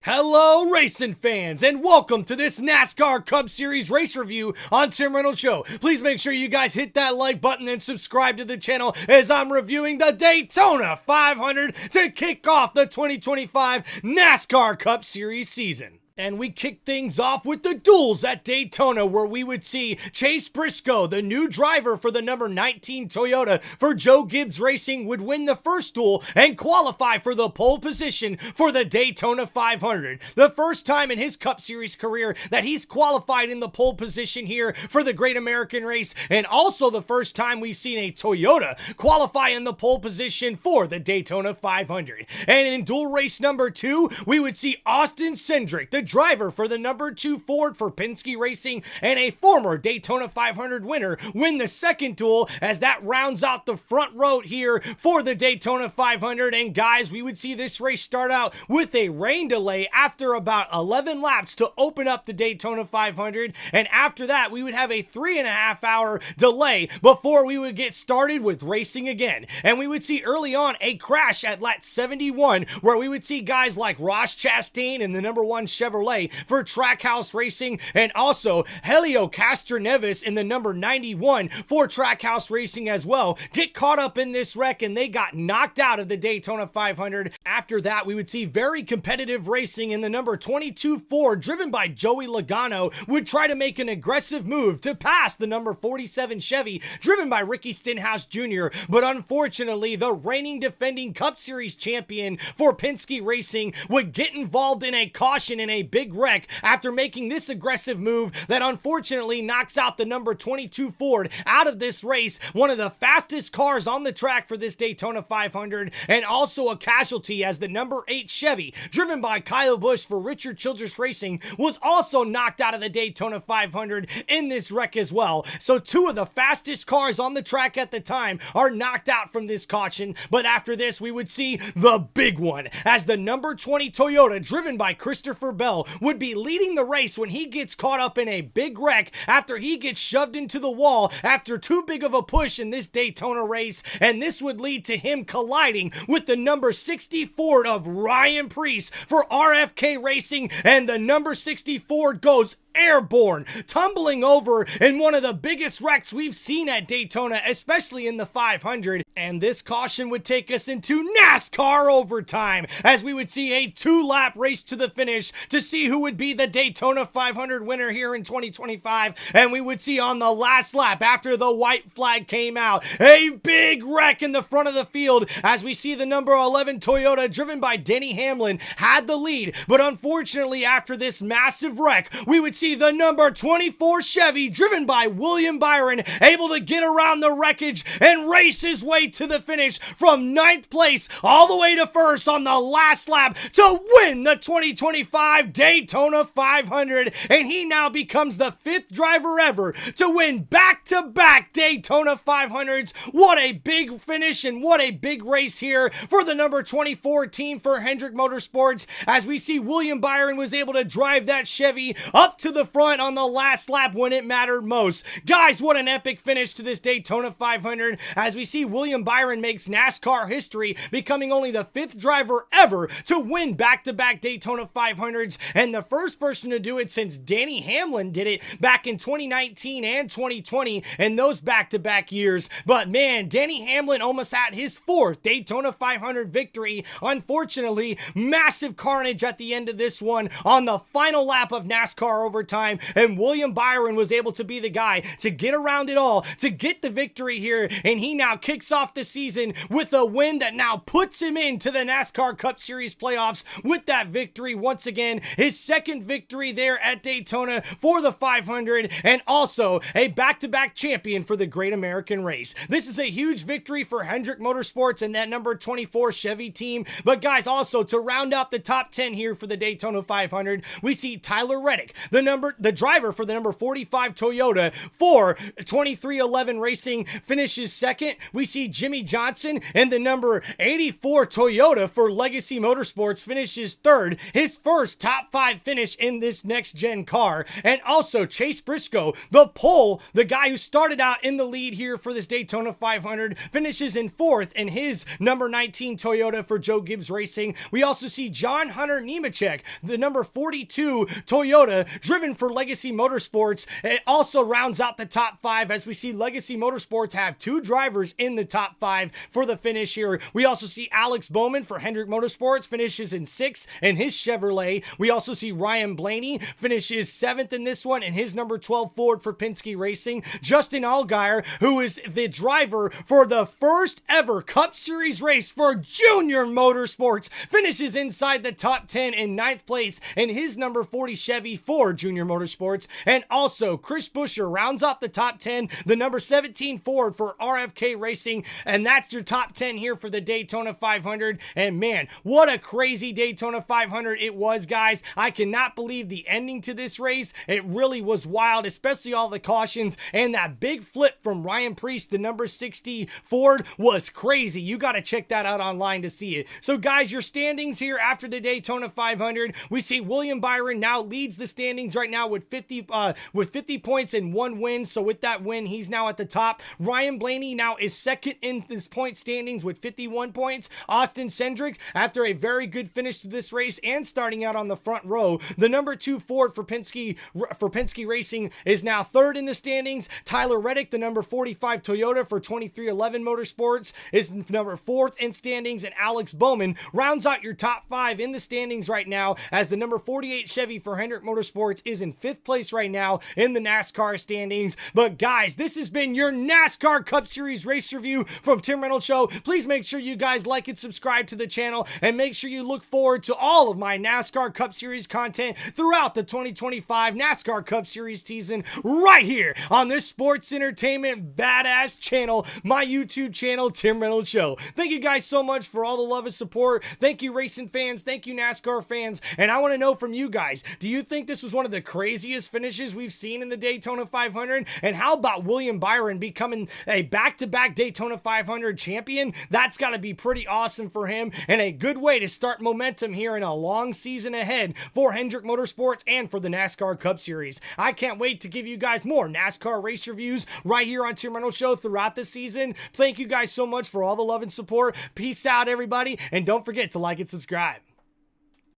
Hello racing fans and welcome to this NASCAR Cup Series race review on Tim Reynolds Show. Please make sure you guys hit that like button and subscribe to the channel as I'm reviewing the Daytona 500 to kick off the 2025 NASCAR Cup Series season. And we kick things off with the duels at Daytona, where we would see Chase Briscoe, the new driver for the number 19 Toyota for Joe Gibbs Racing, would win the first duel and qualify for the pole position for the Daytona 500. The first time in his Cup Series career that he's qualified in the pole position here for the Great American Race, and also the first time we've seen a Toyota qualify in the pole position for the Daytona 500. And in duel race number 2, we would see Austin Cindric, the driver for the number 2 Ford for Penske Racing and a former Daytona 500 winner, win the second duel as that rounds out the front row here for the Daytona 500. And guys, we would see this race start out with a rain delay after about 11 laps to open up the Daytona 500, and after that we would have a 3.5 hour delay before we would get started with racing again. And we would see early on a crash at lap 71 where we would see guys like Ross Chastain in the number 1 Chevrolet for Trackhouse Racing, and also Helio Castroneves in the number 91 for Trackhouse Racing as well get caught up in this wreck, and they got knocked out of the Daytona 500. After that, we would see very competitive racing in the number 22 Ford driven by Joey Logano would try to make an aggressive move to pass the number 47 Chevy driven by Ricky Stenhouse Jr., but unfortunately the reigning defending Cup Series champion for Penske Racing would get involved in a caution in a big wreck after making this aggressive move that unfortunately knocks out the number 22 Ford out of this race, one of the fastest cars on the track for this Daytona 500, and also a casualty as the number 8 Chevy driven by Kyle Busch for Richard Childress Racing was also knocked out of the Daytona 500 in this wreck as well. So two of the fastest cars on the track at the time are knocked out from this caution, but after this we would see the big one as the number 20 Toyota driven by Christopher Bell would be leading the race when he gets caught up in a big wreck after he gets shoved into the wall after too big of a push in this Daytona race, and this would lead to him colliding with the number 60 Ford of Ryan Preece for RFK Racing, and the number 60 Ford goes airborne, tumbling over in one of the biggest wrecks we've seen at Daytona, especially in the 500. And this caution would take us into NASCAR overtime as we would see a 2-lap race to the finish to see who would be the Daytona 500 winner here in 2025. And we would see on the last lap, after the white flag came out, a big wreck in the front of the field as we see the number 11 Toyota driven by Denny Hamlin had the lead. But unfortunately, after this massive wreck, we would see the number 24 Chevy driven by William Byron able to get around the wreckage and race his way to the finish from 9th place all the way to 1st on the last lap to win the 2025 Daytona 500, and he now becomes the 5th driver ever to win back-to-back Daytona 500s. What a big finish and what a big race here for the number 24 team for Hendrick Motorsports, as we see William Byron was able to drive that Chevy up to the front on the last lap when it mattered most. Guys, what an epic finish to this Daytona 500 as we see William Byron makes NASCAR history, becoming only the 5th driver ever to win back-to-back Daytona 500s, and the first person to do it since Denny Hamlin did it back in 2019 and 2020 in those back-to-back years. But man, Denny Hamlin almost had his 4th Daytona 500 victory. Unfortunately, massive carnage at the end of this one on the final lap of NASCAR overtime, and William Byron was able to be the guy to get around it all to get the victory here, and he now kicks off the season with a win that now puts him into the NASCAR Cup Series playoffs with that victory once again, his 2nd victory there at Daytona for the 500, and also a back-to-back champion for the Great American Race. This is a huge victory for Hendrick Motorsports and that number 24 Chevy team. But guys, also to round out the top 10 here for the Daytona 500, we see Tyler Reddick, the the driver for the number 45 Toyota for 2311 Racing finishes second. We see Jimmy Johnson and the number 84 Toyota for Legacy Motorsports finishes third, his first top 5 finish in this next gen car. And also Chase Briscoe, the guy who started out in the lead here for this Daytona 500, finishes in fourth in his number 19 Toyota for Joe Gibbs Racing. We also see John Hunter Nemechek, the number 42 Toyota driven for Legacy Motorsports. It also rounds out the top 5 as we see Legacy Motorsports have 2 drivers in the top 5 for the finish here. We also see Alex Bowman for Hendrick Motorsports finishes in 6th in his Chevrolet. We also see Ryan Blaney finishes 7th in this one in his number 12 Ford for Penske Racing. Justin Allgaier, who is the driver for the first ever Cup Series race for Junior Motorsports, finishes inside the top 10 in 9th place in his number 40 Chevy for Junior Motorsports. And also Chris Buescher rounds up the top 10, the number 17 Ford for RFK Racing. And that's your top 10 here for the Daytona 500. And man, what a crazy Daytona 500 it was, guys. I cannot believe the ending to this race. It really was wild, especially all the cautions, and that big flip from Ryan Preece, the number 60 Ford, was crazy. You got to check that out online to see it. So guys, your standings here after the Daytona 500, we see William Byron now leads the standings right now with 50 points and 1 win. So with that win, he's now at the top. Ryan Blaney now is second in this point standings with 51 points. Austin Cindric, after a very good finish to this race and starting out on the front row, the number 2 Ford for Penske Racing is now third in the standings. Tyler Reddick, the number 45 Toyota for 2311 Motorsports, is number 4th in standings, and Alex Bowman rounds out your top 5 in the standings right now as the number 48 Chevy for Hendrick Motorsports is in 5th place right now in the NASCAR standings. But guys, this has been your NASCAR Cup Series race review from Tim Reynolds Show. Please make sure you guys like and subscribe to the channel, and make sure you look forward to all of my NASCAR Cup Series content throughout the 2025 NASCAR Cup Series season right here on this sports entertainment badass channel, my YouTube channel, Tim Reynolds Show. Thank you guys so much for all the love and support. Thank you racing fans, thank you NASCAR fans, and I want to know from you guys, do you think this was one of the craziest finishes we've seen in the Daytona 500? And how about William Byron becoming a back-to-back Daytona 500 champion? That's got to be pretty awesome for him, and a good way to start momentum here in a long season ahead for Hendrick Motorsports and for the NASCAR Cup Series. I can't wait to give you guys more NASCAR race reviews right here on Tim Reynolds Show throughout the season. Thank you guys so much for all the love and support. Peace out, everybody, and don't forget to like and subscribe.